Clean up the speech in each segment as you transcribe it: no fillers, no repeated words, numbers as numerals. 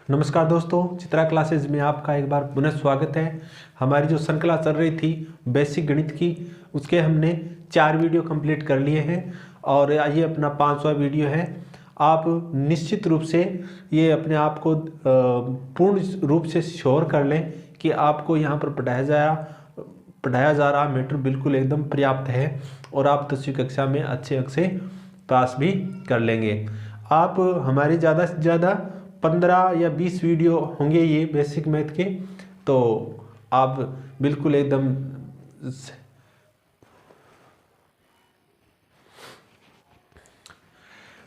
नमस्कार दोस्तों, चित्रा क्लासेज में आपका एक बार पुनः स्वागत है। हमारी जो श्रृंखला चल रही थी बेसिक गणित की, उसके हमने 4 वीडियो कंप्लीट कर लिए हैं और ये अपना 5वां वीडियो है। आप निश्चित रूप से ये अपने आप को पूर्ण रूप से श्योर कर लें कि आपको यहाँ पर पढ़ाया जा रहा मैटर बिल्कुल एकदम पर्याप्त है और आप 10वीं कक्षा में अच्छे अंक से पास भी कर लेंगे। आप हमारे ज़्यादा से ज़्यादा 15 या 20 वीडियो होंगे ये बेसिक मैथ के, तो आप बिल्कुल एकदम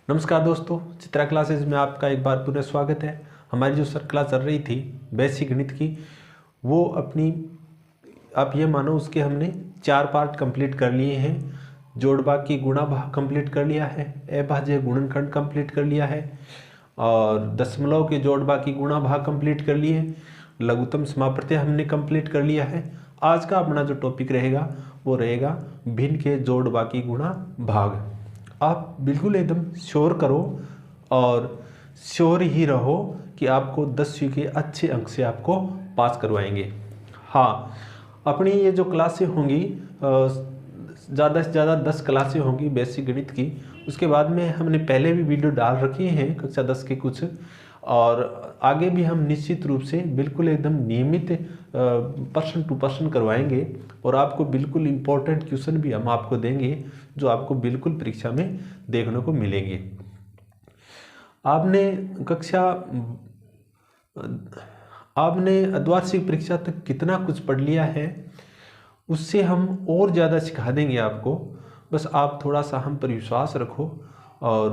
नमस्कार दोस्तों, चित्रा क्लासेज में आपका एक बार पुनः स्वागत है। हमारी जो श्रृंखला चल रही थी बेसिक गणित की, वो अपनी आप ये मानो उसके हमने 4 पार्ट कंप्लीट कर लिए हैं। जोड़ भाग की गुणा भाग कंप्लीट कर लिया है, अभाज्य गुणनखंड कंप्लीट कर लिया है और दशमलव के जोड़ भाग की गुणा भाग कंप्लीट कर लिए, लघुत्तम समाप्रत्यय हमने कंप्लीट कर लिया है। आज का अपना जो टॉपिक रहेगा वो रहेगा भिन्न के जोड़ भाग की गुणा भाग। आप बिल्कुल एकदम श्योर करो और श्योर ही रहो कि आपको 10वीं के अच्छे अंक से आपको पास करवाएंगे। हाँ, अपनी ये जो क्लासें होंगी ज़्यादा से ज़्यादा 10 क्लासें होंगी बेसिक गणित की। उसके बाद में हमने पहले भी वीडियो डाल रखे हैं कक्षा 10 के कुछ, और आगे भी हम निश्चित रूप से बिल्कुल एकदम नियमित पर्सन टू पर्सन करवाएंगे और आपको बिल्कुल इम्पोर्टेंट क्वेश्चन भी हम आपको देंगे जो आपको बिल्कुल परीक्षा में देखने को मिलेंगे। आपने अर्धवार्षिक परीक्षा तक कितना कुछ पढ़ लिया है, उससे हम और ज़्यादा सिखा देंगे आपको। बस आप थोड़ा सा हम पर विश्वास रखो। और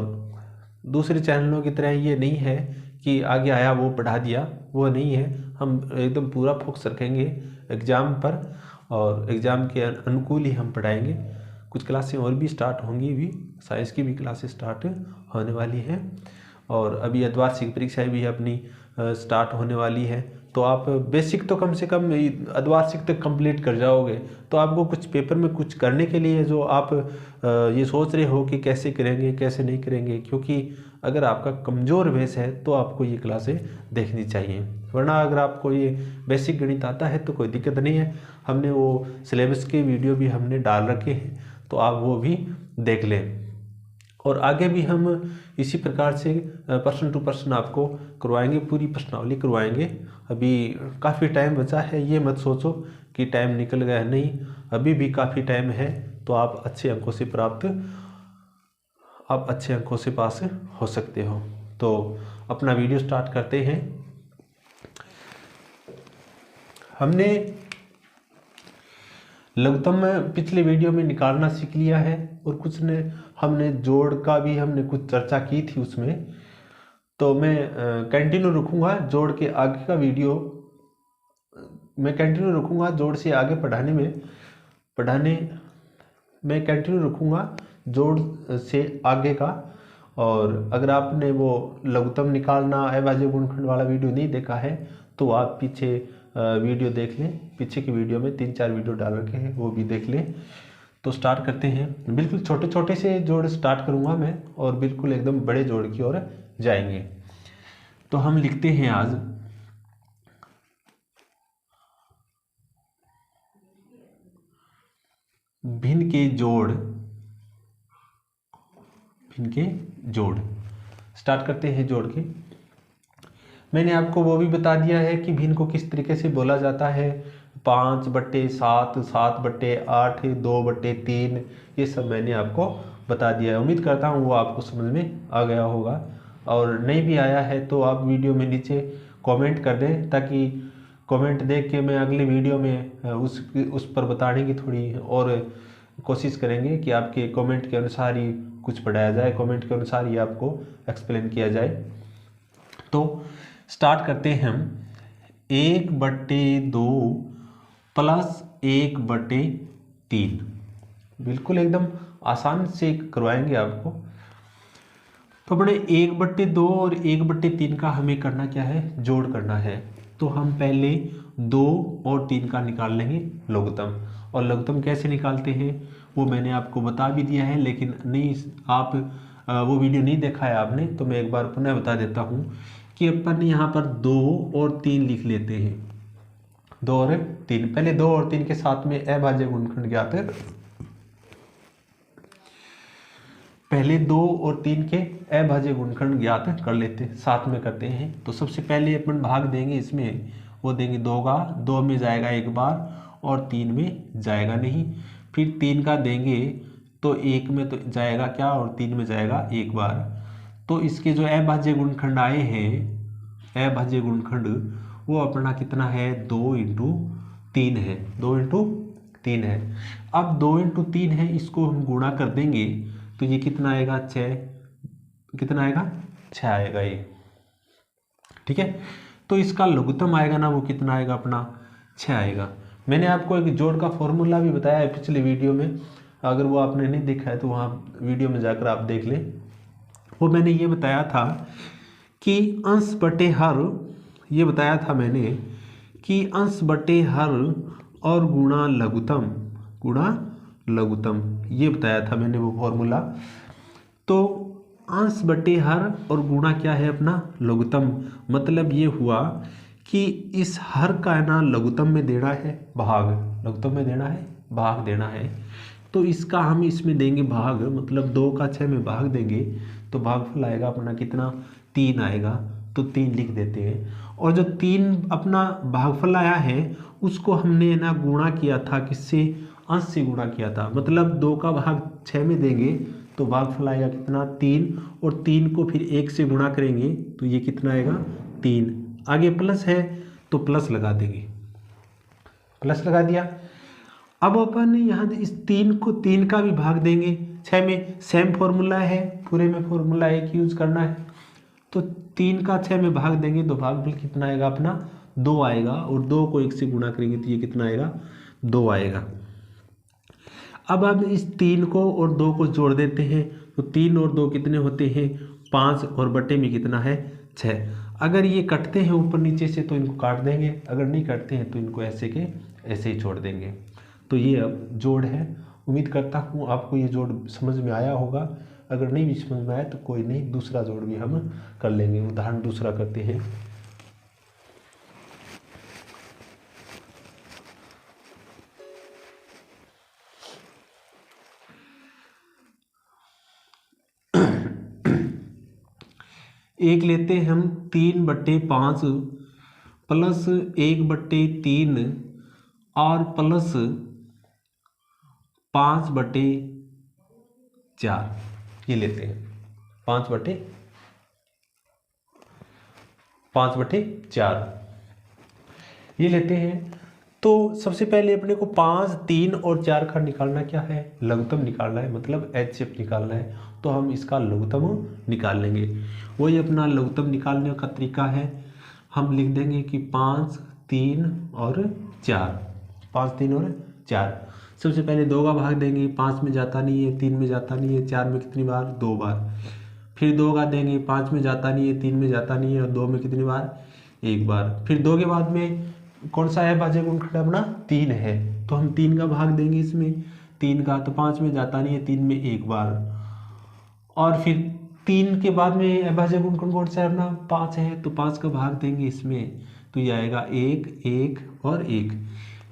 दूसरे चैनलों की तरह ये नहीं है कि आगे आया वो पढ़ा दिया, वो नहीं है। हम एकदम पूरा फोकस रखेंगे एग्ज़ाम पर और एग्ज़ाम के अनुकूल ही हम पढ़ाएंगे। कुछ क्लासें और भी स्टार्ट होंगी, भी साइंस की भी क्लासेस स्टार्ट होने वाली हैं और अभी अर्धवार्षिक परीक्षाएँ भी अपनी स्टार्ट होने वाली है। तो आप बेसिक तो कम से कम अर्धवार्षिक तक कंप्लीट कर जाओगे, तो आपको कुछ पेपर में कुछ करने के लिए जो आप ये सोच रहे हो कि कैसे करेंगे कैसे नहीं करेंगे, क्योंकि अगर आपका कमज़ोर बेस है तो आपको ये क्लासें देखनी चाहिए। वरना अगर आपको ये बेसिक गणित आता है तो कोई दिक्कत नहीं है। हमने वो सिलेबस के वीडियो भी हमने डाल रखे हैं, तो आप वो भी देख लें। और आगे भी हम इसी प्रकार से पर्सन टू पर्सन आपको करवाएंगे, पूरी प्रश्नावली करवाएंगे। अभी काफ़ी टाइम बचा है, ये मत सोचो कि टाइम निकल गया है, नहीं, अभी भी काफ़ी टाइम है। तो आप अच्छे अंकों से पास हो सकते हो। तो अपना वीडियो स्टार्ट करते हैं। हमने लघुत्तम पिछले वीडियो में निकालना सीख लिया है और कुछ ने हमने जोड़ का भी हमने कुछ चर्चा की थी उसमें। तो मैं कंटिन्यू रखूँगा जोड़ के आगे का वीडियो, मैं कंटिन्यू रखूँगा जोड़ से आगे मैं कंटिन्यू रखूँगा जोड़ से आगे का। और अगर आपने वो लघुत्तम निकालना अभाज्य गुणनखंड वाला वीडियो नहीं देखा है तो आप पीछे वीडियो देख लें। पीछे की वीडियो में 3-4 वीडियो डाल रखे हैं, वो भी देख लें। तो स्टार्ट करते हैं। बिल्कुल छोटे छोटे से जोड़ स्टार्ट करूँगा मैं और बिल्कुल एकदम बड़े जोड़ की ओर जाएंगे। तो हम लिखते हैं आज भिन्न के जोड़ स्टार्ट करते हैं जोड़ के। मैंने आपको वो भी बता दिया है कि भिन्न को किस तरीके से बोला जाता है। 5/7, 7/8, 2/3, ये सब मैंने आपको बता दिया है। उम्मीद करता हूँ वो आपको समझ में आ गया होगा, और नहीं भी आया है तो आप वीडियो में नीचे कमेंट कर दें, ताकि कमेंट देख के मैं अगले वीडियो में उस पर बताने की थोड़ी और कोशिश करेंगे कि आपके कमेंट के अनुसार ही कुछ पढ़ाया जाए, कमेंट के अनुसार ही आपको एक्सप्लेन किया जाए। तो स्टार्ट करते हैं हम। 1/2 प्लस 1/3, बिल्कुल एकदम आसान से करवाएंगे आपको। तो अपने 1/2 और 1/3 का हमें करना क्या है, जोड़ करना है। तो हम पहले 2 और 3 का निकाल लेंगे लघुत्तम। और लघुत्तम कैसे निकालते हैं वो मैंने आपको बता भी दिया है, लेकिन नहीं, आप वो वीडियो नहीं देखा है आपने, तो मैं एक बार पुनः बता देता हूँ कि अपन यहाँ पर 2 और 3 लिख लेते हैं। 2 और 3, पहले 2 और 3 के साथ में अभाज्य गुणनखंड ज्ञात है। पहले 2 और 3 के अभाज्य गुणनखंड ज्ञात कर लेते हैं, साथ में करते हैं। तो सबसे पहले अपन भाग देंगे इसमें, वो देंगे 2 का, 2 में जाएगा एक बार और 3 में जाएगा नहीं। फिर 3 का देंगे तो 1 में तो जाएगा क्या और 3 में जाएगा एक बार। तो इसके जो अभाज्य गुणनखंड आए हैं, अभाज्य गुणनखंड वो अपना कितना है, 2 इंटू 3 है, 2 इंटू 3 है। अब 2 इंटू 3 है, इसको हम गुणा कर देंगे तो ये कितना आएगा, 6, कितना आएगा, 6 आएगा ये, ठीक है। तो इसका लघुत्तम आएगा ना, वो कितना आएगा अपना, 6 आएगा। मैंने आपको एक जोड़ का फॉर्मूला भी बताया है पिछले वीडियो में, अगर वो आपने नहीं देखा है तो वहाँ वीडियो में जाकर आप देख लें। वो मैंने ये बताया था कि अंश बटे हर, ये बताया था मैंने कि अंश बटे हर और गुणा लघुत्तम, गुणा लघुत्तम, ये बताया था मैंने वो फॉर्मूला। तो अंश बटे हर और गुणा क्या है अपना, लघुत्तम। मतलब ये हुआ कि इस हर का है ना लघुत्तम में देना है भाग, लघुत्तम में देना है भाग देना है। तो इसका हम इसमें देंगे भाग, मतलब 2 का 6 में भाग देंगे तो भागफल आएगा अपना कितना, 3 आएगा। तो 3 लिख देते हैं। और जो 3 अपना भागफल आया है उसको हमने ना गुणा किया था, किससे, अंश से गुणा किया था। मतलब 2 का भाग 6 में देंगे तो भागफल आएगा कितना, 3, और 3 को फिर 1 से गुणा करेंगे तो ये कितना आएगा, 3। आगे प्लस है तो प्लस लगा देंगे, प्लस लगा दिया। अब अपन यहाँ इस 3 को 3 का भी भाग देंगे 6 में, सेम फॉर्मूला है, पूरे में फॉर्मूला एक यूज करना है। तो 3 का 6 में भाग देंगे तो भागफल कितना आएगा अपना, 2 आएगा, और 2 को 1 से गुणा करेंगे तो ये कितना आएगा, 2 आएगा। अब आप इस 3 को और 2 को जोड़ देते हैं तो 3 और 2 कितने होते हैं, 5, और बटे में कितना है, 6। अगर ये कटते हैं ऊपर नीचे से तो इनको काट देंगे, अगर नहीं कटते हैं तो इनको ऐसे के ऐसे ही छोड़ देंगे। तो ये अब जोड़ है। उम्मीद करता हूँ आपको ये जोड़ समझ में आया होगा। अगर नहीं भी समझ में आया तो कोई नहीं, दूसरा जोड़ भी हम कर लेंगे। उदाहरण दूसरा करते हैं। एक लेते हैं हम 3/5 प्लस 1/3 और प्लस 5/4, ये लेते हैं 5/4 ये लेते हैं। तो सबसे पहले अपने को 5, 3 और 4 का निकालना क्या है, लघुत्तम निकालना है, मतलब HCF निकालना है। तो हम इसका लघुत्तम निकाल लेंगे। वही अपना लघुत्तम निकालने का तरीका है, हम लिख देंगे कि 5, 3 और 4, 5, 3 और 4। सबसे पहले 2 का भाग देंगे, 5 में जाता नहीं है, 3 में जाता नहीं है, 4 में कितनी बार, 2 बार। फिर 2 का देंगे, 5 में जाता नहीं है, 3 में जाता नहीं है, और 2 में कितनी बार, 1 बार। फिर 2 के बाद में कौन सा है भाज्य गुणनखंड अपना, 3 है, तो हम 3 का भाग देंगे इसमें, 3 का, तो 5 में जाता नहीं है, 3 में 1 बार। और फिर 3 के बाद में अभाज्य गुणनखंड कौन सा है अपना, 5 है, तो 5 का भाग देंगे इसमें, तो ये आएगा 1, 1 और 1।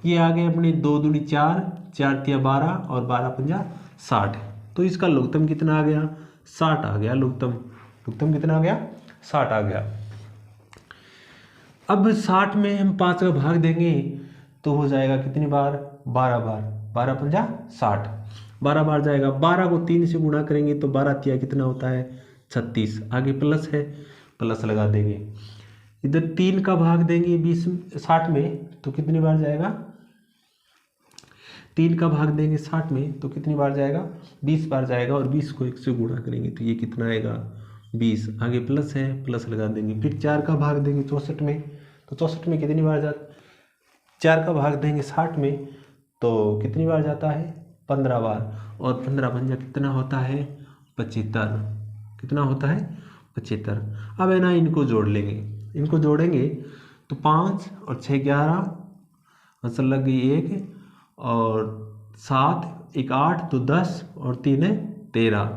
ये आ गए अपने 2 दूनी 4, 4 तिया 12 और 12 पंजा 60। तो इसका लघुत्तम कितना आ गया, 60 आ गया लघुत्तम। लघुत्तम कितना आ गया, 60 आ गया। अब 60 में हम 5 का भाग देंगे तो हो जाएगा कितनी बार, 12 बार, 12 पंजा 60, 12 बार जाएगा। 12 को 3 से गुणा करेंगे तो 12 तिया कितना होता है, 36। आगे प्लस है, प्लस लगा देंगे। इधर 3 का भाग देंगे 60 में तो कितनी बार जाएगा, 3 का भाग देंगे 60 में तो कितनी बार जाएगा, 20 बार जाएगा। और 20 को 1 से गुणा करेंगे तो ये कितना आएगा, 20। आगे प्लस है, प्लस लगा देंगे। फिर 4 का भाग देंगे 64 में तो 64 में कितनी बार जाता, 4 का भाग देंगे 60 में तो कितनी बार जाता है, 15 बार। और 15 पंजा कितना होता है, 75। कितना होता है, 75। अब है ना इनको जोड़ लेंगे, इनको जोड़ेंगे तो 5 और 6 11, असल लग गई 1, और 7 1 8 तो 10 और 3 13।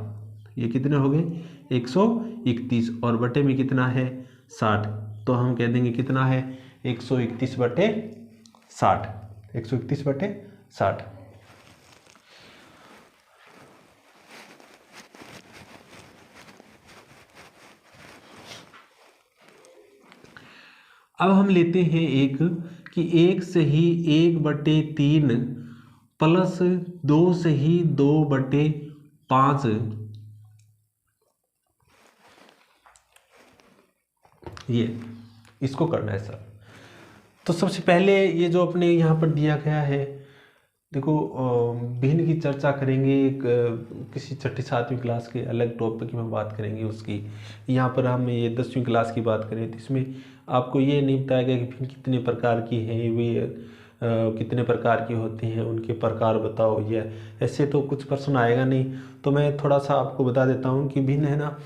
ये कितने हो गए, 131। और बटे में कितना है, 60, तो हम कह देंगे कितना है 131/60, 131/60। अब हम लेते हैं एक कि 1 सही 1/3 प्लस 2 सही 2/5, ये इसको करना है सर। तो सबसे पहले ये जो अपने यहाँ पर दिया गया है, देखो भिन्न की चर्चा करेंगे किसी छठी सातवीं क्लास के अलग टॉपिक में बात करेंगे उसकी। यहाँ पर हम ये 10वीं क्लास की बात करें तो इसमें आपको ये नहीं बताएगा कि भिन्न कितने प्रकार की है, वे कितने प्रकार की होती हैं, उनके प्रकार बताओ, या ऐसे तो कुछ प्रश्न आएगा नहीं। तो मैं थोड़ा सा आपको बता देता हूँ कि भिन्न है ना,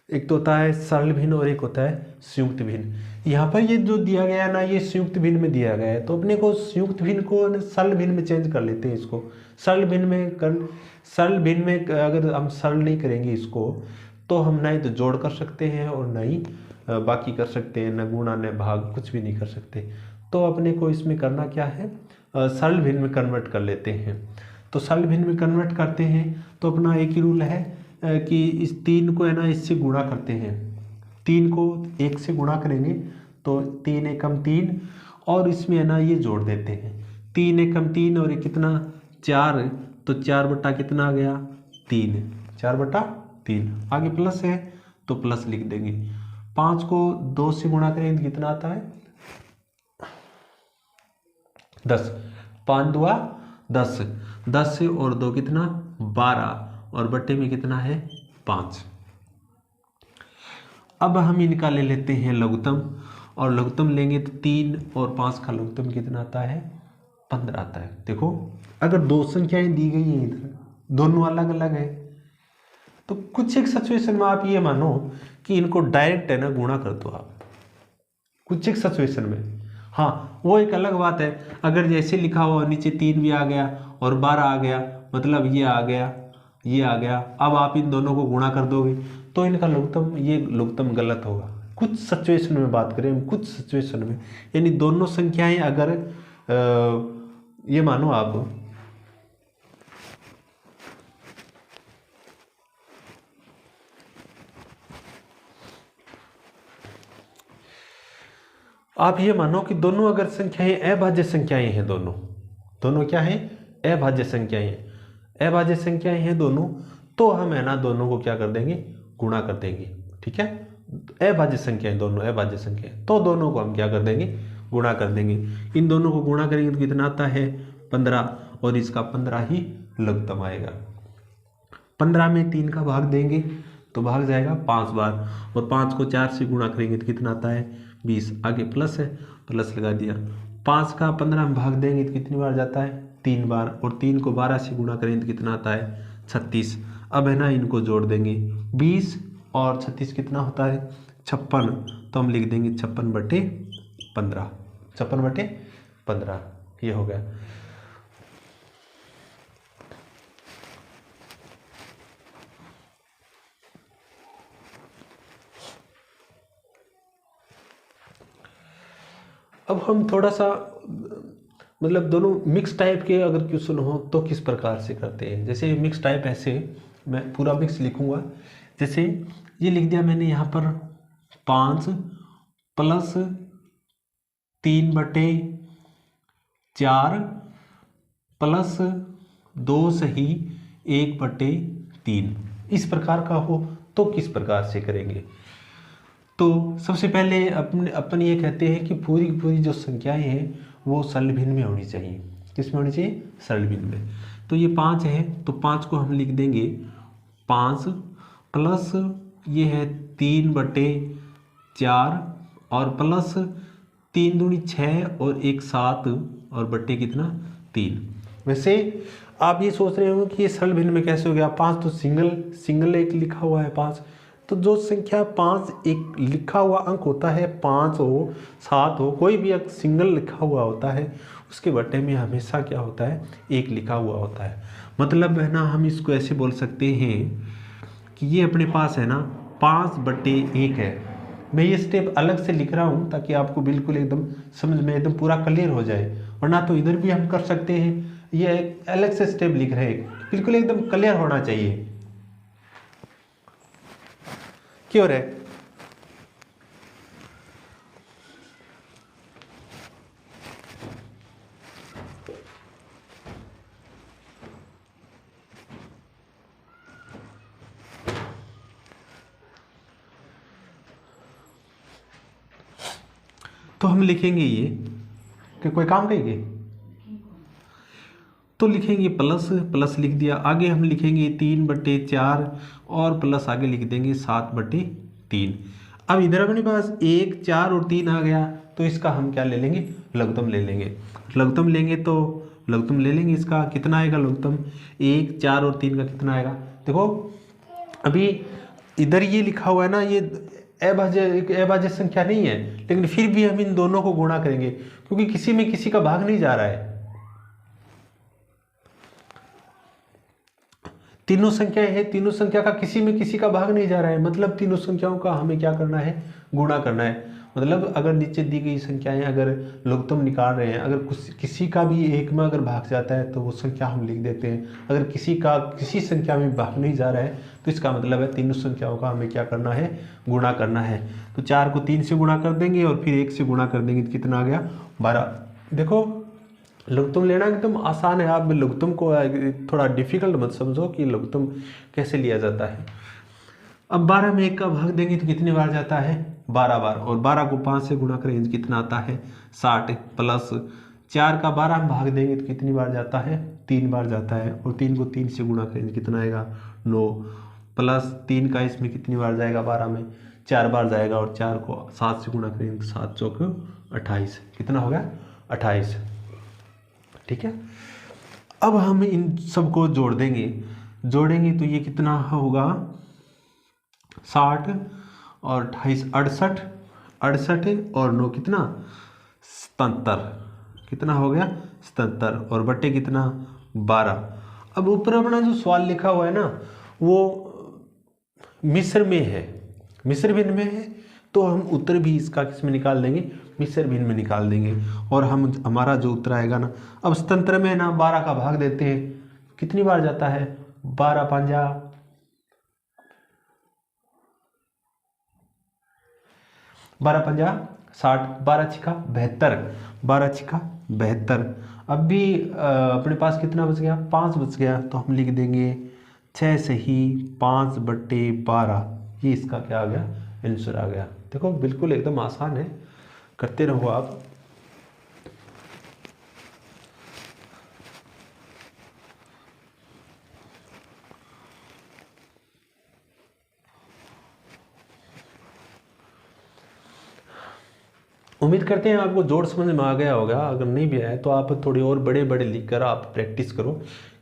एक तो होता है सरल भिन्न और एक होता है संयुक्त भिन्न। यहाँ पर ये जो दिया गया है ना, ये संयुक्त भिन्न में दिया गया है, तो अपने को संयुक्त भिन्न को सरल भिन्न में चेंज कर लेते हैं इसको। सरल भिन्न में अगर हम सरल नहीं करेंगे इसको, तो हम ना ही तो जोड़ कर सकते हैं और ना ही बाकी कर सकते हैं, न गुणा न भाग, कुछ भी नहीं कर सकते। तो अपने को इसमें करना क्या है, सरल भिन्न में कन्वर्ट कर लेते हैं। तो सरल भिन्न में कन्वर्ट करते हैं तो अपना एक ही रूल है कि इस 3 को है ना इससे गुणा करते हैं, 3 को 1 से गुणा करेंगे तो 3 एकम 3, और इसमें है ना ये जोड़ देते हैं 3 एकम 3 और ये कितना 4, तो 4 बटा कितना आ गया 3, 4/3। आगे प्लस है तो प्लस लिख देंगे। 5 को 2 से गुणा करेंगे तो कितना आता है 10, 5 दूआ 10, 10 से और 2 कितना 12, और बट्टे में कितना है 5। अब हम इनका ले लेते हैं लघुत्तम, और लघुत्तम लेंगे तो 3 और 5 का लघुत्तम कितना आता है 15 आता है। देखो अगर दो संख्याएं दी गई हैं इधर, दोनों अलग अलग है, तो कुछ एक सिचुएशन में आप ये मानो कि इनको डायरेक्ट है ना गुणा कर दो आप, कुछ एक सिचुएशन में। हाँ वो एक अलग बात है, अगर जैसे लिखा हुआ नीचे 3 भी आ गया और 12 आ गया, मतलब ये आ गया ये आ गया, अब आप इन दोनों को गुणा कर दोगे तो इनका लघुत्तम, ये लघुत्तम गलत होगा। कुछ सिचुएशन में बात करें हम, कुछ सिचुएशन में, यानी दोनों संख्याएं अगर ये मानो आप ये मानो कि दोनों अगर संख्याएं अभाज्य संख्याएं हैं, दोनों क्या है अभाज्य संख्याएं, अभाज्य संख्याएं हैं दोनों, तो हम है ना दोनों को क्या कर देंगे गुणा कर देंगे। ठीक है, अभाज्य संख्याएं दोनों अभाज्य संख्याएं, तो दोनों को हम क्या कर देंगे गुणा कर देंगे। इन दोनों को गुणा करेंगे तो कितना आता है 15, और इसका 15 ही लघुत्तम आएगा। 15 में 3 का भाग देंगे तो भाग जाएगा 5 बार, और 5 को 4 से गुणा करेंगे तो कितना आता है 20। आगे प्लस है, प्लस लगा दिया। 5 का 15 में भाग देंगे तो कितनी बार जाता है 3 बार, और 3 को 12 से गुणा करेंगे तो कितना आता है 36। अब है ना इनको जोड़ देंगे, 20 और 36 कितना होता है 56, तो हम लिख देंगे 56/15, 56/15 ये हो गया। अब हम थोड़ा सा मतलब दोनों मिक्स टाइप के अगर क्वेश्चन हो तो किस प्रकार से करते हैं। जैसे मिक्स टाइप, ऐसे मैं पूरा मिक्स लिखूंगा, जैसे ये लिख दिया मैंने यहाँ पर 5 प्लस 3/4 प्लस 2 सही 1/3, इस प्रकार का हो तो किस प्रकार से करेंगे। तो सबसे पहले अपन ये कहते हैं कि पूरी जो संख्याएं हैं वो सरल भिन्न में होनी चाहिए। किस में होनी चाहिए सरल भिन्न में। तो ये 5 है तो 5 को हम लिख देंगे 5 प्लस ये है 3/4 और प्लस 3 दूनी 6 और 1 7 और बट्टे कितना 3। वैसे आप ये सोच रहे हो कि ये सरल भिन्न में कैसे हो गया, 5 तो सिंगल एक लिखा हुआ है 5, तो जो संख्या 5 एक लिखा हुआ अंक होता है, 5 हो 7 हो, कोई भी अंक सिंगल लिखा हुआ होता है, उसके बट्टे में हमेशा क्या होता है 1 लिखा हुआ होता है। मतलब है ना हम इसको ऐसे बोल सकते हैं कि ये अपने पास है ना 5/1 है, मैं ये स्टेप अलग से लिख रहा हूँ ताकि आपको बिल्कुल एकदम समझ में एकदम पूरा क्लियर हो जाए, वरना तो इधर भी हम कर सकते हैं। ये एक अलग से स्टेप लिख रहे हैं, बिल्कुल एकदम क्लियर होना चाहिए। क्यों रे? तो हम लिखेंगे ये कि कोई काम करेंगे तो लिखेंगे प्लस, प्लस लिख दिया। आगे हम लिखेंगे 3/4 और प्लस आगे लिख देंगे 7/3। अब इधर अपने पास 1, 4 और 3 आ गया, तो इसका हम क्या ले लेंगे? लघुत्तम ले लेंगे। लघुत्तम लेंगे तो लघुत्तम ले लेंगे, इसका कितना आएगा लघुत्तम? 1, 4 और 3 का कितना आएगा? देखो अभी इधर ये लिखा हुआ है ना, ये एक अभाज्य संख्या नहीं है, लेकिन फिर भी हम इन दोनों को गुणा करेंगे क्योंकि किसी में किसी का भाग नहीं जा रहा है। तीनों संख्याएं हैं, तीनों संख्या का किसी में किसी का भाग नहीं जा रहा है, मतलब तीनों संख्याओं का हमें क्या करना है? गुणा करना है। मतलब अगर नीचे दी गई संख्याएं अगर लघुत्तम निकाल रहे हैं, अगर किसी का भी एक में अगर भाग जाता है तो वो संख्या हम लिख देते हैं। अगर किसी का किसी संख्या में भाग नहीं जा रहा है तो इसका मतलब है तीनों संख्याओं का हमें क्या करना है? गुणा करना है। तो 4 को 3 से गुणा कर देंगे और फिर 1 से गुणा कर देंगे तो कितना आ गया? 12। देखो लघुत्तम लेना एकदम आसान है, आप लघुत्तम को थोड़ा डिफिकल्ट मत समझो कि लघुत्तम कैसे लिया जाता है। अब 12 में 1 का भाग देंगे तो कितनी बार जाता है? 12 बार। और 12 को 5 से गुणा करेंगे तो कितना आता है? 60। प्लस 4 का 12 में भाग देंगे तो कितनी बार जाता है? 3 बार जाता है। और 3 को 3 से गुणा करेंगे तो कितना आएगा? 9। प्लस 3 का इसमें कितनी बार जाएगा? 12 में 4 बार जाएगा। और 4 को 7 से गुणा करेंगे तो 7 चौक 28। कितना हो गया? 28। ठीक है। अब हम इन सबको जोड़ देंगे, जोड़ेंगे तो ये कितना होगा? 60 और 28 68, 68 और 9 कितना? 77। कितना हो गया? 77 और बट्टे कितना? 12। अब ऊपर अपना जो सवाल लिखा हुआ है ना वो मिस्र में है, मिस्र भिन्न में है, तो हम उत्तर भी इसका किस में निकाल देंगे? मिस्र भिन्न में निकाल देंगे। और हम हमारा जो उत्तर आएगा ना, अब स्वतंत्र में ना 12 का भाग देते हैं, कितनी बार जाता है? 12 पंजा 12 पंजा 60, 12 छिका 72, 12 छिका 72। अब भी अपने पास कितना बच गया? 5 बच गया, तो हम लिख देंगे 6 सही 5/12। ये इसका क्या आ गया? आंसर आ गया। देखो बिल्कुल एकदम आसान है, करते रहो आप। उम्मीद करते हैं आपको जोड़ समझ में आ गया होगा। अगर नहीं भी आया तो आप थोड़ी और बड़े बड़े लिख कर आप प्रैक्टिस करो,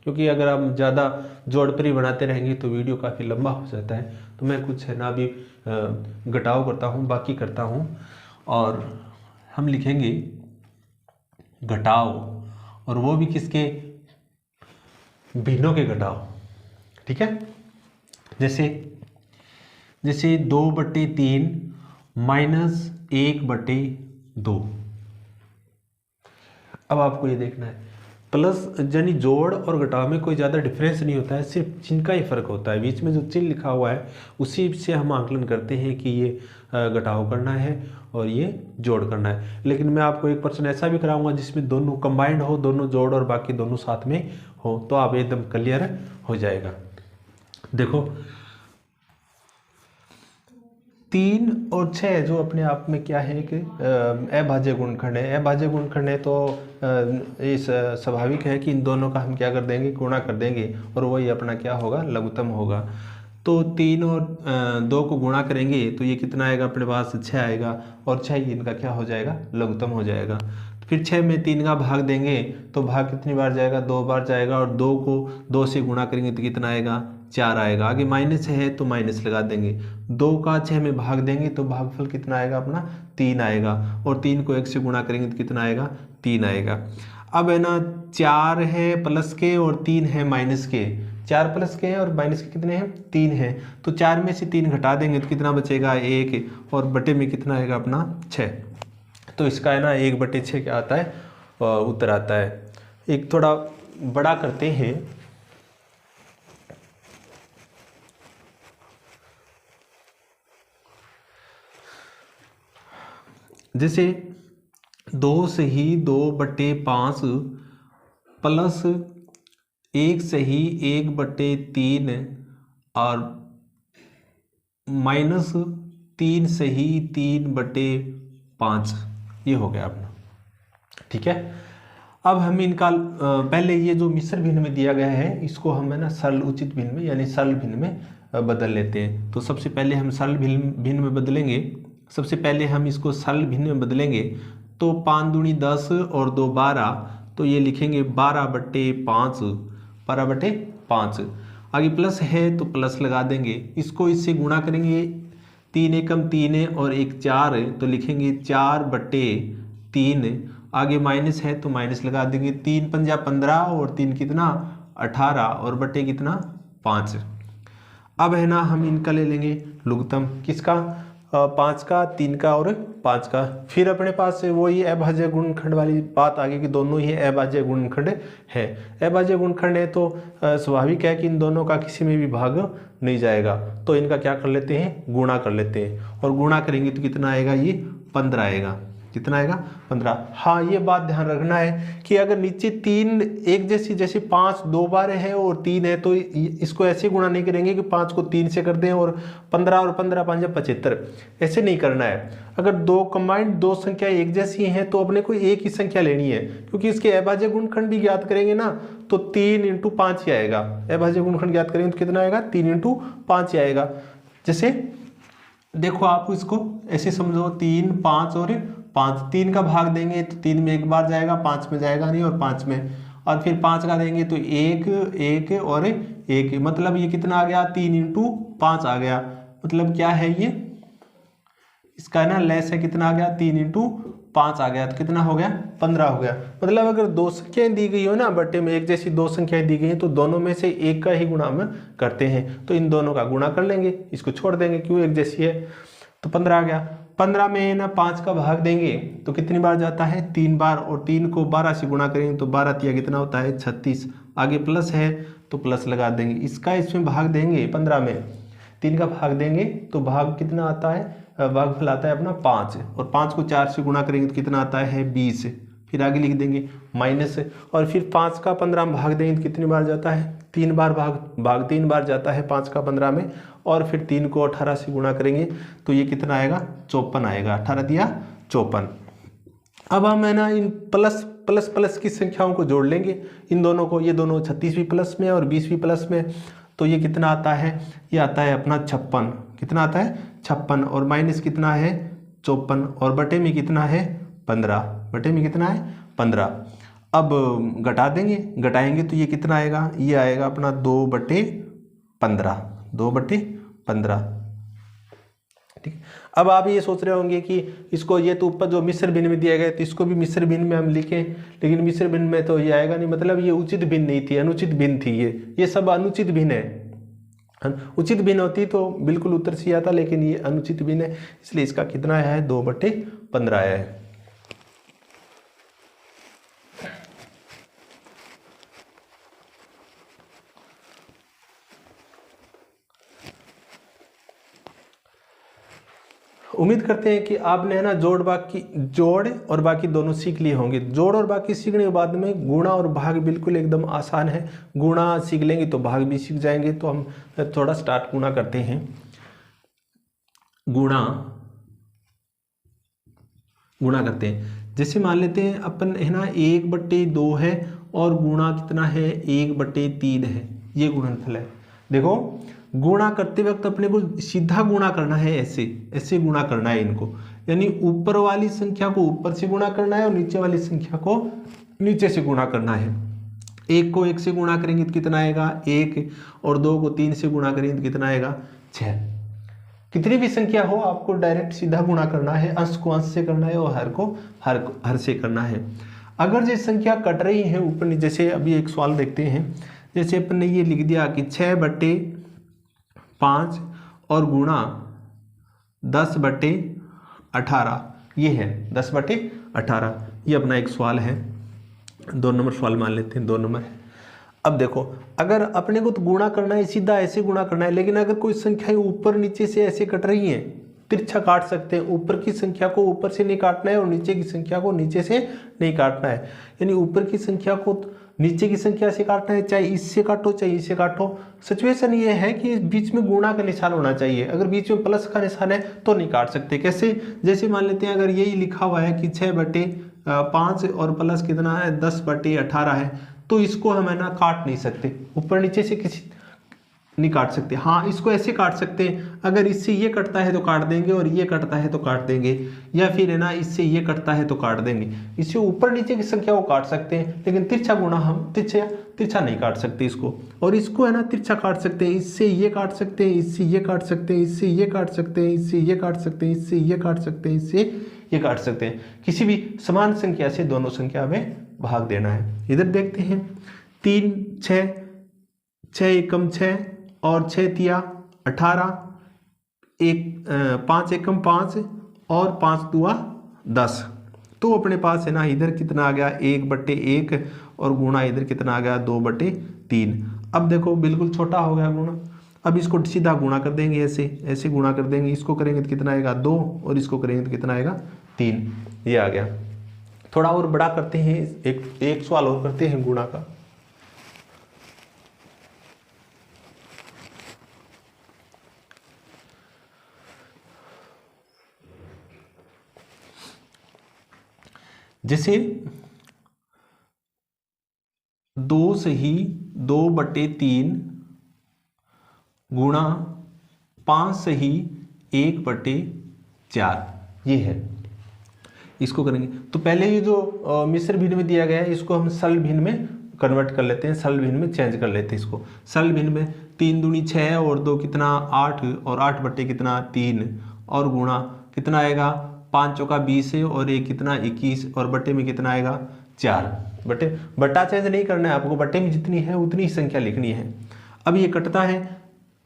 क्योंकि अगर आप ज़्यादा जोड़ पर ही बनाते रहेंगे तो वीडियो काफ़ी लंबा हो जाता है। तो मैं कुछ है ना अभी घटाव करता हूँ, बाकी करता हूँ, और हम लिखेंगे घटाव, और वो भी किसके? भिन्नों के घटाव। ठीक है। जैसे 2/3 माइनस 1/2। अब आपको ये देखना है प्लस यानी जोड़ और घटाव में कोई ज़्यादा डिफरेंस नहीं होता है, सिर्फ चिन्ह का ही फर्क होता है। बीच में जो चिन्ह लिखा हुआ है उसी से हम आकलन करते हैं कि ये घटाव करना है और ये जोड़ करना है। लेकिन मैं आपको 1% ऐसा भी कराऊंगा जिसमें दोनों कंबाइंड हो, दोनों जोड़ और बाकी दोनों साथ में हो, तो आप एकदम क्लियर हो जाएगा। देखो 3 और 6 जो अपने आप में क्या है कि अभाज्य गुणनखंड है। अभाज्य गुणनखंड है तो इस स्वाभाविक है कि इन दोनों का हम क्या कर देंगे? गुणा कर देंगे, और वही अपना क्या होगा? लघुत्तम होगा। तो 3 और 2 को गुणा करेंगे तो ये कितना आएगा? अपने पास 6 आएगा, और 6 इनका क्या हो जाएगा? लघुत्तम हो जाएगा। फिर 6 में 3 का भाग देंगे तो भाग कितनी बार जाएगा? 2 बार जाएगा, और 2 को 2 से गुणा करेंगे तो कितना आएगा? 4 आएगा। आगे माइनस है तो माइनस लगा देंगे। 2 का 6 में भाग देंगे तो भागफल कितना आएगा? अपना 3 आएगा, और 3 को 1 से गुणा करेंगे तो कितना आएगा? 3 आएगा। अब है ना 4 है प्लस के और 3 है माइनस के, 4 प्लस के हैं और माइनस के कितने हैं 3 हैं, तो 4 में से 3 घटा देंगे तो कितना बचेगा 1, और बटे में कितना आएगा अपना 6। तो इसका है ना 1/6 क्या आता है उत्तर आता है। एक थोड़ा बड़ा करते हैं, जैसे 2 सही 2/5 प्लस 1 सही 1/3 और माइनस 3 सही 3/5, ये हो गया अपना। ठीक है, अब हम इनका पहले ये जो मिश्र भिन्न में दिया गया है इसको हम है ना सरल उचित भिन्न में यानी सरल भिन्न में बदल लेते हैं। तो सबसे पहले हम सरल भिन्न में बदलेंगे। सबसे पहले हम इसको सरल भिन्न में बदलेंगे तो 5 दूनी 10 और 2 12, तो ये लिखेंगे 12/5, 12/5। आगे प्लस है तो प्लस लगा देंगे, इसको इससे गुणा करेंगे, 3 एकम 3 और 1 4, तो लिखेंगे 4/3। आगे माइनस है तो माइनस लगा देंगे, 3 पंजा 15 और 3 कितना 18 और बटे कितना 5। अब है ना हम इनका ले लेंगे लघुत्तम, किसका 5 का 3 का और 5 का। फिर अपने पास से वही अभाज्य गुणनखंड वाली बात आ गई कि दोनों ही अभाज्य गुणनखंड है। अभाज्य गुणनखंड है तो स्वाभाविक है कि इन दोनों का किसी में भी भाग नहीं जाएगा, तो इनका क्या कर लेते हैं गुणा कर लेते हैं, और गुणा करेंगे तो कितना आएगा ये 15 आएगा। कितना आएगा 15। हाँ ये बात ध्यान रखना है कि अगर नीचे 3 एक जैसी, जैसे 5 2 बार है और 3 है तो इसको ऐसे गुणा नहीं करेंगे कि 5 को 3 से कर दें और 15 और 15 5 75, ऐसे नहीं करना है। अगर दो कंबाइंड दो संख्या एक जैसी हैं तो अपने को एक ही संख्या लेनी है, क्योंकि इसके अभाज्य गुणनखंड भी ज्ञात करेंगे ना तो 3 × 5 ही आएगा। अभाज्य गुणनखंड ज्ञात करेंगे तो कितना आएगा 3 × 5 ही आएगा। जैसे देखो आप इसको ऐसे समझो 3 5 और 5, 3 का भाग देंगे तो 3 में एक बार जाएगा, 5 में जाएगा नहीं, और 5 में, और फिर 5 का देंगे तो 1 1 और 1, मतलब ये कितना आ गया 3 × 5 आ गया। मतलब क्या है ये इसका ना लेस है, कितना आ गया 3 × 5 आ गया, तो कितना हो गया 15 हो गया। मतलब अगर दो संख्याएं दी गई हो ना बट्टे में, एक जैसी दो संख्याएं दी गई हैं तो दोनों में से एक का ही गुणा हम करते हैं, तो इन दोनों का गुणा कर लेंगे, इसको छोड़ देंगे क्यों एक जैसी है, तो 15 आ गया। 15 में ना 5 का भाग देंगे तो कितनी बार जाता है 3 बार, और 3 को 12 से गुणा करेंगे तो 12 तिया कितना होता है 36। आगे प्लस है तो प्लस लगा देंगे, इसका इसमें भाग देंगे 15 में 3 का भाग देंगे तो भाग कितना आता है, भागफल आता है अपना 5, और 5 को 4 से गुणा करेंगे तो कितना आता है 20। फिर आगे लिख देंगे माइनस, और फिर 5 का 15 में भाग देंगे तो कितनी बार जाता है 3 बार, भाग 3 बार जाता है 5 का 15 में, और फिर 3 को 18 से गुणा करेंगे तो ये कितना आएगा 54 आएगा, 18 दिया 54। अब हम है ना इन प्लस की संख्याओं को जोड़ लेंगे इन दोनों को, ये दोनों 36 भी प्लस में और 20 भी प्लस में, तो ये कितना आता है, ये आता है अपना 56। कितना आता है 56, और माइनस कितना है 54, और बटे में कितना है 15, बटे में कितना है 15। अब घटा देंगे, घटाएंगे तो ये कितना आएगा, ये आएगा अपना 2/15, 2/15। ठीक है, अब आप ये सोच रहे होंगे कि इसको, ये तो ऊपर जो मिश्र भिन्न में दिया गया तो इसको भी मिश्र भिन्न में हम लिखें, लेकिन मिश्र भिन्न में तो ये आएगा नहीं, मतलब ये उचित भिन्न नहीं थी, अनुचित भिन्न थी, ये सब अनुचित भिन्न है। उचित भिन्न होती तो बिल्कुल उत्तर सी आता, लेकिन ये अनुचित भिन्न है, इसलिए इसका कितना है 2/15 है। उम्मीद करते हैं कि आपने है ना जोड़ और बाकी दोनों सीख लिए होंगे। जोड़ और बाकी सीखने के बाद में गुणा और भाग बिल्कुल एकदम आसान है, गुणा सीख लेंगे तो भाग भी सीख जाएंगे। तो हम थोड़ा स्टार्ट गुणा करते हैं। गुणा करते हैं, जैसे मान लेते हैं अपन है ना 1/2 है और गुणा कितना है 1/3 है, ये गुणनफल है। देखो गुणा करते वक्त अपने को सीधा गुणा करना है, ऐसे गुणा करना है इनको, यानी ऊपर वाली संख्या को ऊपर से गुणा करना है और नीचे वाली संख्या को नीचे से गुणा करना है। 1 को 1 से गुणा करेंगे तो कितना आएगा 1, और 2 को 3 से गुणा करेंगे तो कितना आएगा 6। कितनी भी संख्या हो आपको डायरेक्ट सीधा गुणा करना है, अंश को अंश से करना है और हर को हर से करना है। अगर ये संख्या कट रही है ऊपर नीचे, जैसे अभी एक सवाल देखते हैं, जैसे अपन ने ये लिख दिया कि 6/5 और गुणा 10/18, ये है 10/18। ये अपना एक सवाल है, 2 नंबर सवाल मान लेते हैं, 2 नंबर है। अब देखो, अगर अपने को तो गुणा करना है, सीधा ऐसे गुणा करना है, लेकिन अगर कोई संख्याएं ऊपर नीचे से ऐसे कट रही हैं, तिरछा काट सकते हैं। ऊपर की संख्या को ऊपर से नहीं काटना है और नीचे की संख्या को नीचे से नहीं काटना है। यानी ऊपर की संख्या को नीचे की संख्या से काटना है, चाहे इससे काटो चाहे इससे काटो। सिचुएशन ये है कि बीच में गुणा का निशान होना चाहिए। अगर बीच में प्लस का निशान है तो नहीं काट सकते। कैसे? जैसे मान लेते हैं अगर यही लिखा हुआ है कि 6/5 और प्लस कितना है 10/18 है, तो इसको हम है ना काट नहीं सकते, ऊपर नीचे से किसी नहीं काट सकते। हाँ, इसको ऐसे काट सकते हैं, अगर इससे ये कटता है तो काट देंगे और ये कटता है तो काट देंगे, या फिर है ना इससे ये कटता है तो काट देंगे। इससे ऊपर नीचे की संख्या को काट सकते हैं, लेकिन तिरछा गुणा हम तिरछा नहीं काट सकते इसको। और इसको है ना तिरछा काट सकते हैं, इससे ये काट सकते हैं, इससे ये काट सकते हैं, इससे ये काट सकते हैं, इससे ये काट सकते हैं, इससे ये काट सकते हैं, इससे ये काट सकते हैं। किसी भी समान संख्या से दोनों संख्या में भाग देना है। इधर देखते हैं 3 6 6 एकम 6 और 6 तिया 18, 5 एकम 5 और 5 दुआ 10। तो अपने पास है ना इधर कितना आ गया 1/1 और गुणा इधर कितना आ गया 2/3। अब देखो बिल्कुल छोटा हो गया गुणा। अब इसको सीधा गुणा कर देंगे, ऐसे गुणा कर देंगे। इसको करेंगे तो कितना आएगा 2 और इसको करेंगे तो कितना आएगा 3। ये आ गया। थोड़ा और बड़ा करते हैं, एक सवाल और करते हैं गुणा का। जैसे 2 सही 2/3 गुणा 5 सही 1/4, ये है। इसको करेंगे तो पहले ये जो मिश्र भिन्न में दिया गया है इसको हम सरल भिन्न में कन्वर्ट कर लेते हैं, सरल भिन्न में चेंज कर लेते हैं इसको। सरल भिन्न में 3 दूनी 6 और 2 कितना 8 और 8/3 और गुणा कितना आएगा 5 चौका 20 है और 1 कितना 21 और बट्टे में कितना आएगा 4। बट्टा चेंज नहीं करना है आपको, बट्टे में जितनी है उतनी ही संख्या लिखनी है। अब ये कटता है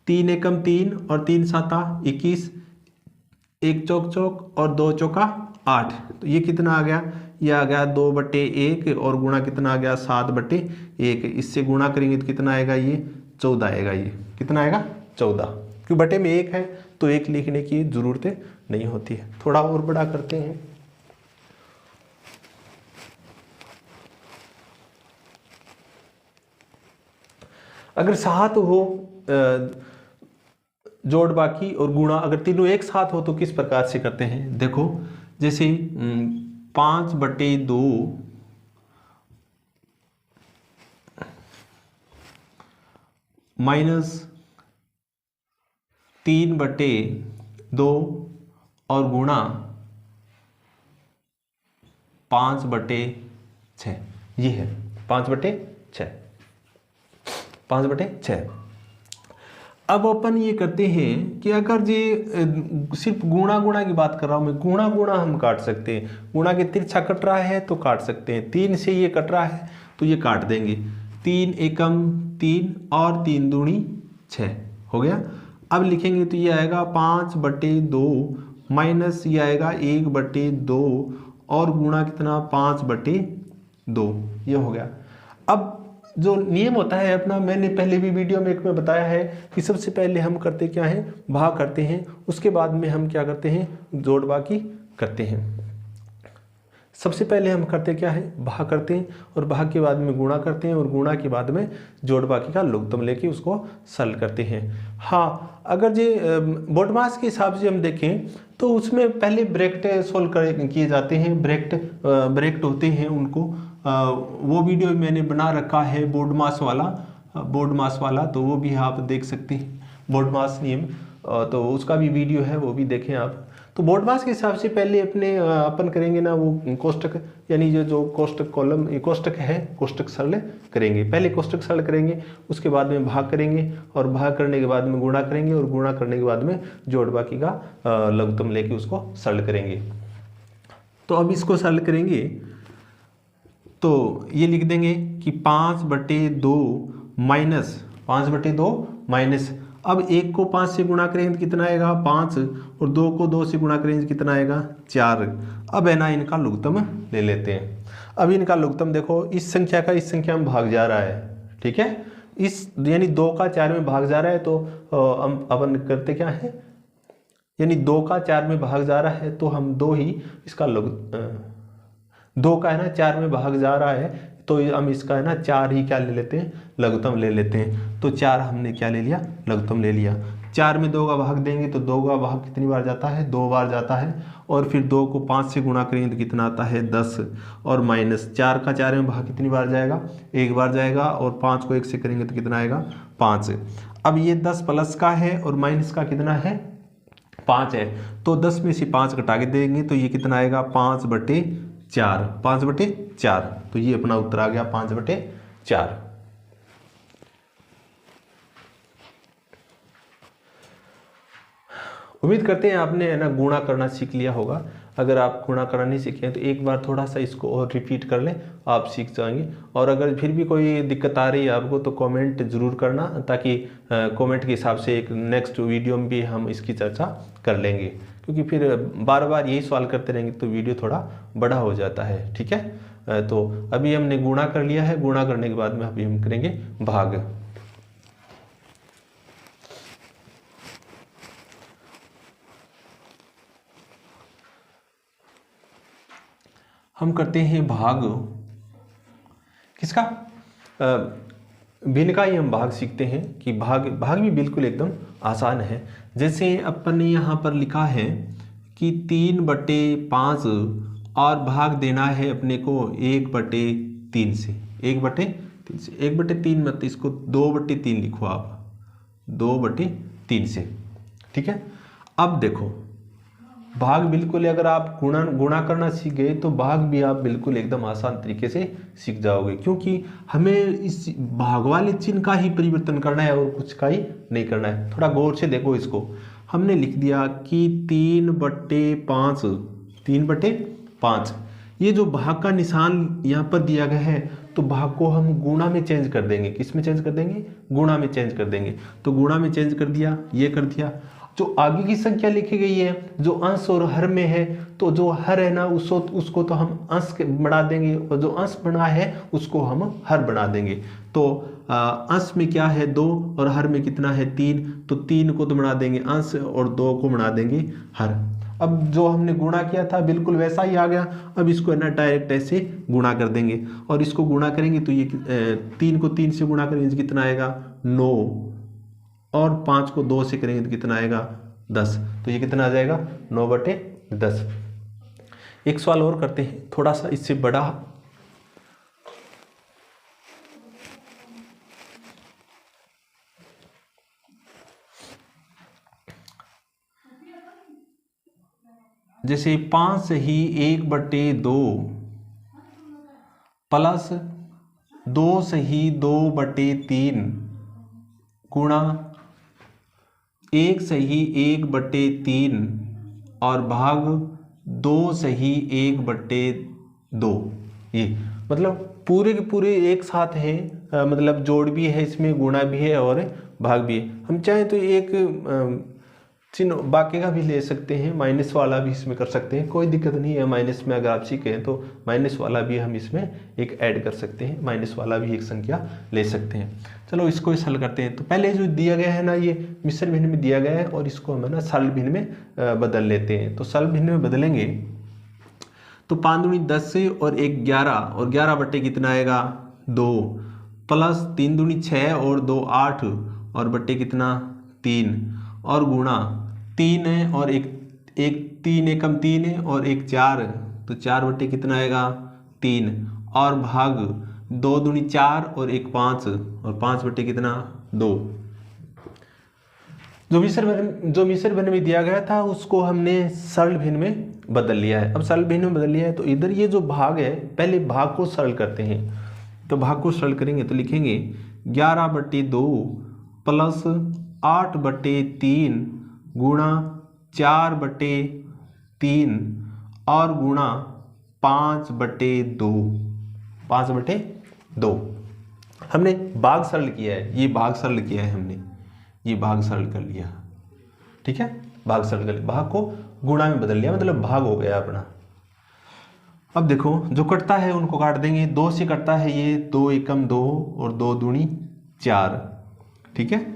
3 एकम 3 और 3 साता 21, 1 चौक चौक और 2 चौका 8। तो ये कितना आ गया, ये आ गया 2/1 और गुणा कितना आ गया 7/1। इससे गुणा करेंगे तो कितना आएगा, ये 14 आएगा। ये कितना आएगा 14, क्योंकि बटे में 1 है तो 1 लिखने की जरूरत नहीं होती है। थोड़ा और बड़ा करते हैं। अगर साथ हो जोड़ बाकी और गुणा अगर तीनों एक साथ हो तो किस प्रकार से करते हैं, देखो जैसे 5/2 माइनस 3/2 और गुणा 5/6, ये है 5/6। अब अपन ये करते हैं कि अगर ये सिर्फ गुणा की बात कर रहा हूं मैं, गुणा हम काट सकते हैं। गुणा के तिरछा कट रहा है तो काट सकते हैं, 3 से ये कट रहा है तो ये काट देंगे। 3 एकम 3 और 3 दूनी 6 हो गया। अब लिखेंगे तो ये आएगा 5/2 माइनस ये आएगा 1/2 और गुणा कितना 5/2, ये हो गया। अब जो नियम होता है अपना, मैंने पहले भी वीडियो में एक में बताया है कि सबसे पहले हम करते क्या हैं, भाग करते हैं, उसके बाद में हम क्या करते हैं, जोड़ बाकी करते हैं। सबसे पहले हम करते क्या है, भाग करते हैं और भाग के बाद में गुणा करते हैं और गुणा के बाद में जोड़ बाकी का लघुत्तम लेके उसको सरल करते हैं। हाँ, अगर ये बोडमास के हिसाब से हम देखें तो उसमें पहले ब्रैकेट सोल्व किए जाते हैं, ब्रैकेट होते हैं उनको। वो वीडियो मैंने बना रखा है बोडमास वाला, तो वो भी आप देख सकते हैं, बोडमास नियम, तो उसका भी वीडियो है, वो भी देखें आप। तो बोडमास के हिसाब से पहले अपन करेंगे ना वो कोष्टक, यानी जो कोष्टक कॉलम कोष्टक है, कोष्टक सरल करेंगे। पहले कोष्टक सरल करेंगे, उसके बाद में भाग करेंगे और भाग करने के बाद में गुणा करेंगे और गुणा करने के बाद में जोड़ बाकी का लघुत्तम लेके उसको सरल करेंगे। तो अब इसको सरल करेंगे तो ये लिख देंगे कि 5/2 माइनस 5/2 माइनस, अब 1 को 5 से गुणा करेंगे तो कितना आएगा 5, और 2 को 2 से गुणा करेंगे तो कितना आएगा 4। अब है ना इनका लघुत्तम ले लेते हैं। अब इनका लघुत्तम देखो, इस संख्या का इस संख्या में भाग जा रहा है, ठीक है, इस यानी 2 का 4 में भाग जा रहा है, तो हम अपन करते क्या है, यानी 2 का 4 में भाग जा रहा है तो हम 2 ही इसका 2 का है ना 4 में भाग जा रहा है तो हम इसका है ना 4 ही क्या ले लेते हैं, लघुत्तम ले लेते हैं। तो 4 हमने क्या ले लिया, लघुत्तम ले लिया। 4 में 2 का भाग देंगे तो 2 का भाग कितनी बार जाता है, 2 बार जाता है, और फिर 2 को 5 से गुणा करेंगे तो कितना आता है 10, और माइनस 4 का 4 में भाग कितनी बार जाएगा, 1 बार जाएगा, और 5 को 1 से करेंगे तो कितना आएगा 5। अब ये 10 प्लस का है और माइनस का कितना है 5 है, तो 10 में से 5 घटा के देंगे तो ये कितना आएगा 5/4, 5/4, तो ये अपना उत्तर आ गया 5/4। उम्मीद करते हैं आपने है ना गुणा करना सीख लिया होगा। अगर आप गुणा करना नहीं सीखे हैं तो एक बार थोड़ा सा इसको और रिपीट कर लें, आप सीख जाएंगे। और अगर फिर भी कोई दिक्कत आ रही है आपको तो कमेंट ज़रूर करना, ताकि कमेंट के हिसाब से एक नेक्स्ट वीडियो में भी हम इसकी चर्चा कर लेंगे, क्योंकि फिर बार बार यही सवाल करते रहेंगे तो वीडियो थोड़ा बड़ा हो जाता है, ठीक है। तो अभी हमने गुणा कर लिया है, गुणा करने के बाद में अभी हम करेंगे भाग। हम करते हैं भाग किसका, भिन्न का ही हम भाग सीखते हैं कि भाग भी बिल्कुल एकदम आसान है। जैसे अपन ने यहाँ पर लिखा है कि 3/5 और भाग देना है अपने को 1/3 से, 1/3 से, 1/3 मत, इसको 2/3 लिखो आप, 2/3 से, ठीक है। अब देखो भाग बिल्कुल, अगर आप गुणा करना सीख गए तो भाग भी आप बिल्कुल एकदम आसान तरीके से सीख जाओगे, क्योंकि हमें इस भाग वाले चिन्ह का ही परिवर्तन करना है और कुछ का ही नहीं करना है। थोड़ा गौर से देखो इसको, हमने लिख दिया कि 3/5, 3/5, ये जो भाग का निशान यहाँ पर दिया गया है तो भाग को हम गुणा में चेंज कर देंगे। किस में चेंज कर देंगे, गुणा में चेंज कर देंगे। तो गुणा में चेंज कर दिया, ये कर दिया। जो आगे की संख्या लिखी गई है जो अंश और हर में है, तो जो हर है ना उसको तो हम अंश बना देंगे, और जो अंश बना है उसको हम हर बना देंगे। तो अंश में क्या है 2 और हर में कितना है 3, तो 3 को तो बना देंगे अंश और 2 को बना देंगे हर। अब जो हमने गुणा किया था बिल्कुल वैसा ही आ गया। अब इसको है ना डायरेक्ट ऐसे गुणा कर देंगे, और इसको गुणा करेंगे तो ये 3 को 3 से गुणा करेंगे तो कितना आएगा 9, और 5 को 2 से करेंगे तो कितना आएगा 10, तो ये कितना आ जाएगा 9/10। एक सवाल और करते हैं थोड़ा सा इससे बड़ा। जैसे 5 ही 1/2 प्लस 2 सही 2/3 गुणा 1 सही 1/3 और भाग 2 सही 1/2। ये मतलब पूरे के पूरे एक साथ हैं, मतलब जोड़ भी है इसमें, गुणा भी है और भाग भी है। हम चाहें तो एक चिन्ह बाकी का भी ले सकते हैं, माइनस वाला भी इसमें कर सकते हैं, कोई दिक्कत नहीं है। माइनस में अगर आप सीखे हैं तो माइनस वाला भी हम इसमें एक ऐड कर सकते हैं, माइनस वाला भी एक संख्या ले सकते हैं। चलो इसको इस हल करते हैं। तो पहले जो दिया गया है ना, ये मिश्र भिन्न में दिया गया है, और इसको हम है ना सरल भिन्न में बदल लेते हैं। तो सरल भिन्न में बदलेंगे तो 5 दूनी 10 और 1 11, और 11 बट्टे कितना आएगा 2, प्लस 3 दूनी 6 और 2 8, और बट्टे कितना 3, और गुणा 3 है और एक 3 एकम 3 है और 1 4, तो 4 बट्टे कितना आएगा 3, और भाग 2 दूनी 4 और 1 5, और 5 बट्टे कितना 2। जो मिश्र भिन्न में दिया गया था उसको हमने सरल भिन्न में बदल लिया है। अब सरल भिन्न में बदल लिया है तो इधर ये जो भाग है, पहले भाग को सरल करते हैं। तो भाग को सरल करेंगे तो लिखेंगे 11/2 प्लस 8/3 गुणा 4/3 और गुणा 5/2, 5/2। हमने भाग सरल किया है, ये भाग सरल किया है हमने, ये भाग सरल कर लिया, ठीक है, भाग सरल कर लिया, भाग को गुणा में बदल लिया, मतलब भाग हो गया अपना। अब देखो जो कटता है उनको काट देंगे, 2 से कटता है ये, 2 एकम 2 और 2 दूनी 4, ठीक है।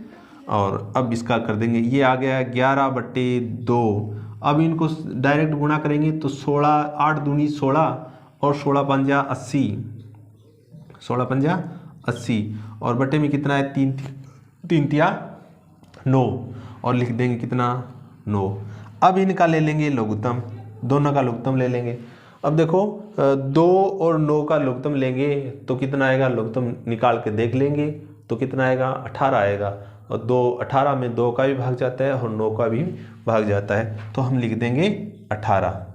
और अब इसका कर देंगे, ये आ गया 11/2। अब इनको डायरेक्ट गुणा करेंगे तो 16, 8 दूनी 16 और 16 पंजा 80, 16 पंजा 80 और बटे में कितना है 3 3 तिया 9 और लिख देंगे कितना 9। अब इनका ले लेंगे लघुत्तम, दोनों का लघुत्तम ले लेंगे। अब देखो 2 और 9 का लघुत्तम लेंगे तो कितना आएगा, लघुत्तम निकाल के देख लेंगे तो कितना आएगा 18 आएगा, और 2 18 में 2 का भी भाग जाता है और 9 का भी भाग जाता है, तो हम लिख देंगे 18।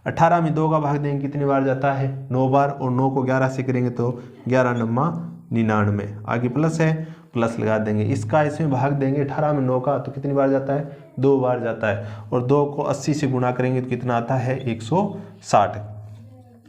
18 में 2 का भाग देंगे कितनी बार जाता है 9 बार, और 9 को 11 से करेंगे तो 11 9 99, आगे प्लस है प्लस लगा देंगे, इसका इसमें भाग देंगे 18 में 9 का तो कितनी बार जाता है 2 बार जाता है, और 2 को 80 से गुणा करेंगे तो कितना आता है 160,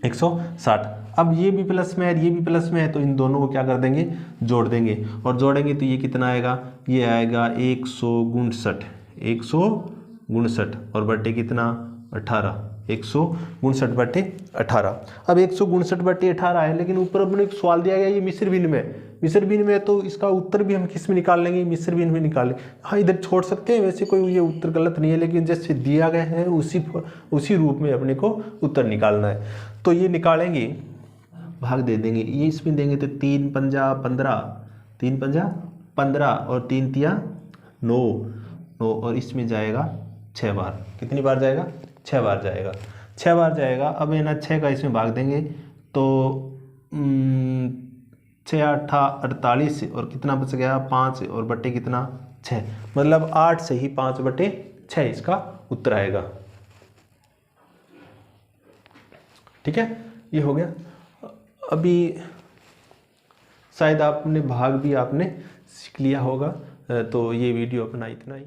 160। अब ये भी प्लस में है ये भी प्लस में है, तो इन दोनों को क्या कर देंगे जोड़ देंगे, और जोड़ेंगे तो ये कितना आएगा, ये आएगा 159, 159 और बटे कितना 18, 159/18। अब 159/18 है, लेकिन ऊपर अपने एक सवाल दिया गया ये मिश्र भिन्न में, मिश्र भिन्न में, तो इसका उत्तर भी हम किस में निकाल लेंगे, मिश्र भिन्न में निकालें। हाँ इधर छोड़ सकते हैं, वैसे कोई ये उत्तर गलत नहीं है, लेकिन जैसे दिया गया है उसी रूप में अपने को उत्तर निकालना है। तो ये निकालेंगे, भाग दे देंगे, ये इसमें देंगे तो 3 पंजा 15, 3 पंजा 15 और 3 तिया 9, और इसमें जाएगा 6 बार, कितनी बार जाएगा 6 बार जाएगा, 6 बार जाएगा। अब है ना 6 का इसमें भाग देंगे तो 6 8 48 और कितना बच गया 5 और बटे कितना 6, मतलब 8 से ही 5/6 इसका उत्तर आएगा, ठीक है। ये हो गया। अभी शायद आपने भाग भी आपने सीख लिया होगा, तो ये वीडियो अपना इतना ही।